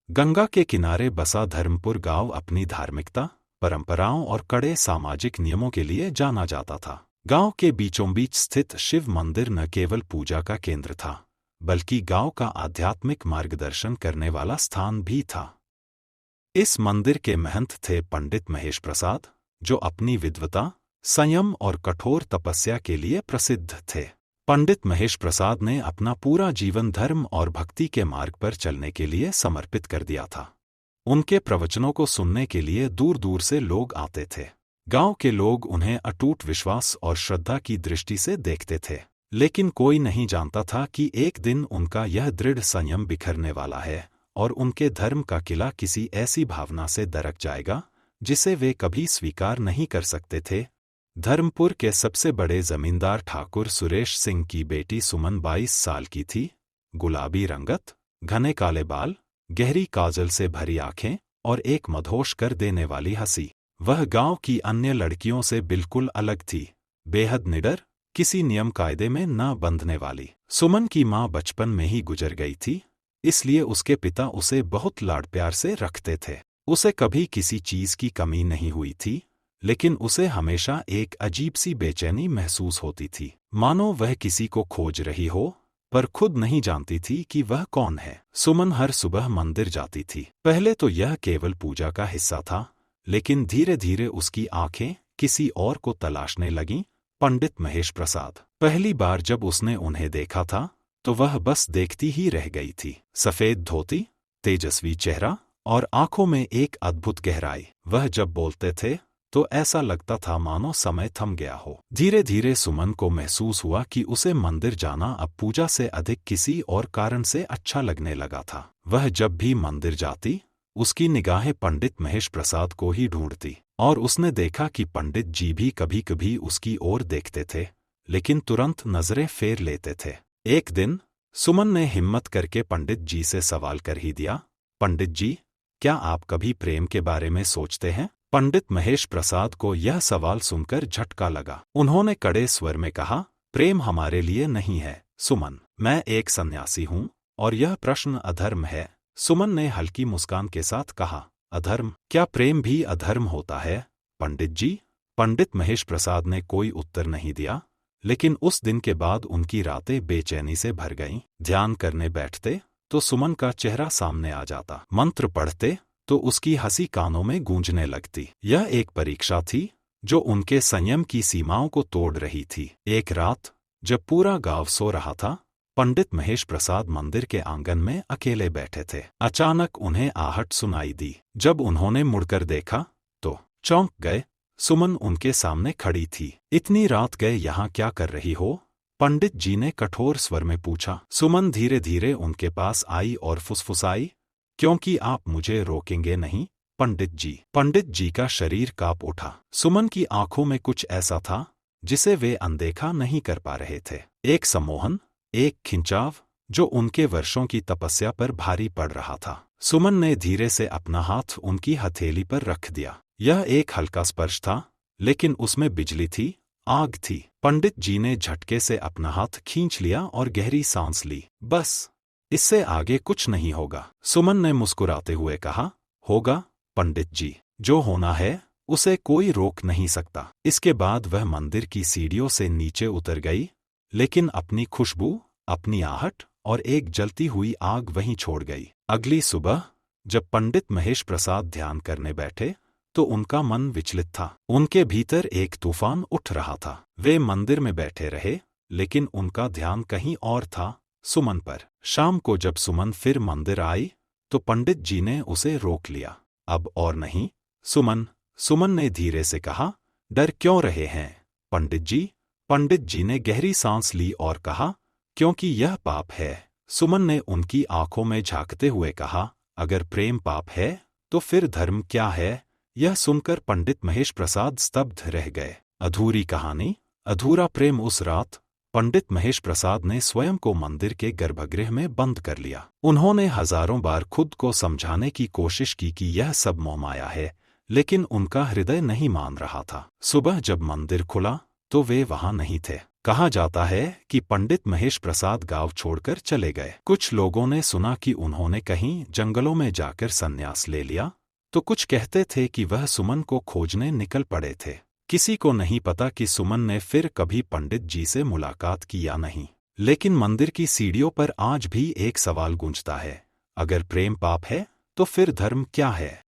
गंगा के किनारे बसा धर्मपुर गांव अपनी धार्मिकता, परंपराओं और कड़े सामाजिक नियमों के लिए जाना जाता था। गांव के बीचों बीच स्थित शिव मंदिर न केवल पूजा का केंद्र था, बल्कि गांव का आध्यात्मिक मार्गदर्शन करने वाला स्थान भी था। इस मंदिर के महंत थे पंडित महेश प्रसाद, जो अपनी विद्वता, संयम और कठोर तपस्या के लिए प्रसिद्ध थे। पंडित महेश प्रसाद ने अपना पूरा जीवन धर्म और भक्ति के मार्ग पर चलने के लिए समर्पित कर दिया था। उनके प्रवचनों को सुनने के लिए दूर दूर से लोग आते थे। गांव के लोग उन्हें अटूट विश्वास और श्रद्धा की दृष्टि से देखते थे, लेकिन कोई नहीं जानता था कि एक दिन उनका यह दृढ़ संयम बिखरने वाला है और उनके धर्म का किला किसी ऐसी भावना से दरक जाएगा जिसे वे कभी स्वीकार नहीं कर सकते थे। धर्मपुर के सबसे बड़े जमींदार ठाकुर सुरेश सिंह की बेटी सुमन 22 साल की थी। गुलाबी रंगत, घने काले बाल, गहरी काजल से भरी आंखें और एक मदहोश कर देने वाली हंसी। वह गांव की अन्य लड़कियों से बिल्कुल अलग थी, बेहद निडर, किसी नियम कायदे में न बंधने वाली। सुमन की मां बचपन में ही गुजर गई थी, इसलिए उसके पिता उसे बहुत लाड प्यार से रखते थे। उसे कभी किसी चीज की कमी नहीं हुई थी, लेकिन उसे हमेशा एक अजीब सी बेचैनी महसूस होती थी, मानो वह किसी को खोज रही हो, पर खुद नहीं जानती थी कि वह कौन है। सुमन हर सुबह मंदिर जाती थी। पहले तो यह केवल पूजा का हिस्सा था, लेकिन धीरे धीरे उसकी आंखें किसी और को तलाशने लगीं। पंडित महेश प्रसाद। पहली बार जब उसने उन्हें देखा था तो वह बस देखती ही रह गई थी। सफेद धोती, तेजस्वी चेहरा और आंखों में एक अद्भुत गहराई। वह जब बोलते थे तो ऐसा लगता था मानो समय थम गया हो। धीरे धीरे सुमन को महसूस हुआ कि उसे मंदिर जाना अब पूजा से अधिक किसी और कारण से अच्छा लगने लगा था। वह जब भी मंदिर जाती, उसकी निगाहें पंडित महेश प्रसाद को ही ढूंढती, और उसने देखा कि पंडित जी भी कभी कभी उसकी ओर देखते थे, लेकिन तुरंत नजरें फेर लेते थे। एक दिन सुमन ने हिम्मत करके पंडित जी से सवाल कर ही दिया, पंडित जी, क्या आप कभी प्रेम के बारे में सोचते हैं? पंडित महेश प्रसाद को यह सवाल सुनकर झटका लगा। उन्होंने कड़े स्वर में कहा, प्रेम हमारे लिए नहीं है सुमन। मैं एक सन्यासी हूं और यह प्रश्न अधर्म है। सुमन ने हल्की मुस्कान के साथ कहा, अधर्म? क्या प्रेम भी अधर्म होता है पंडित जी? पंडित महेश प्रसाद ने कोई उत्तर नहीं दिया, लेकिन उस दिन के बाद उनकी रातें बेचैनी से भर गईं। ध्यान करने बैठते तो सुमन का चेहरा सामने आ जाता, मंत्र पढ़ते तो उसकी हंसी कानों में गूंजने लगती। यह एक परीक्षा थी जो उनके संयम की सीमाओं को तोड़ रही थी। एक रात जब पूरा गांव सो रहा था, पंडित महेश प्रसाद मंदिर के आंगन में अकेले बैठे थे। अचानक उन्हें आहट सुनाई दी। जब उन्होंने मुड़कर देखा तो चौंक गए। सुमन उनके सामने खड़ी थी। इतनी रात गए यहाँ क्या कर रही हो? पंडित जी ने कठोर स्वर में पूछा। सुमन धीरे धीरे उनके पास आई और फुसफुसाई, क्योंकि आप मुझे रोकेंगे नहीं पंडित जी। पंडित जी का शरीर कांप उठा। सुमन की आंखों में कुछ ऐसा था जिसे वे अनदेखा नहीं कर पा रहे थे। एक सम्मोहन, एक खिंचाव जो उनके वर्षों की तपस्या पर भारी पड़ रहा था। सुमन ने धीरे से अपना हाथ उनकी हथेली पर रख दिया। यह एक हल्का स्पर्श था, लेकिन उसमें बिजली थी, आग थी। पंडित जी ने झटके से अपना हाथ खींच लिया और गहरी सांस ली। बस, इससे आगे कुछ नहीं होगा। सुमन ने मुस्कुराते हुए कहा, होगा पंडित जी, जो होना है उसे कोई रोक नहीं सकता। इसके बाद वह मंदिर की सीढ़ियों से नीचे उतर गई, लेकिन अपनी खुशबू, अपनी आहट और एक जलती हुई आग वहीं छोड़ गई। अगली सुबह जब पंडित महेश प्रसाद ध्यान करने बैठे तो उनका मन विचलित था। उनके भीतर एक तूफान उठ रहा था। वे मंदिर में बैठे रहे, लेकिन उनका ध्यान कहीं और था, सुमन पर। शाम को जब सुमन फिर मंदिर आई तो पंडित जी ने उसे रोक लिया। अब और नहीं सुमन, सुमन ने धीरे से कहा, डर क्यों रहे हैं पंडित जी? पंडित जी ने गहरी सांस ली और कहा, क्योंकि यह पाप है। सुमन ने उनकी आंखों में झांकते हुए कहा, अगर प्रेम पाप है तो फिर धर्म क्या है? यह सुनकर पंडित महेश प्रसाद स्तब्ध रह गए। अधूरी कहानी, अधूरा प्रेम। उस रात पंडित महेश प्रसाद ने स्वयं को मंदिर के गर्भगृह में बंद कर लिया। उन्होंने हजारों बार खुद को समझाने की कोशिश की कि यह सब मोहमाया है, लेकिन उनका हृदय नहीं मान रहा था। सुबह जब मंदिर खुला तो वे वहां नहीं थे। कहा जाता है कि पंडित महेश प्रसाद गांव छोड़कर चले गए। कुछ लोगों ने सुना कि उन्होंने कहीं जंगलों में जाकर संन्यास ले लिया, तो कुछ कहते थे कि वह सुमन को खोजने निकल पड़े थे। किसी को नहीं पता कि सुमन ने फिर कभी पंडित जी से मुलाकात की या नहीं। लेकिन मंदिर की सीढ़ियों पर आज भी एक सवाल गूंजता है, अगर प्रेम पाप है तो फिर धर्म क्या है।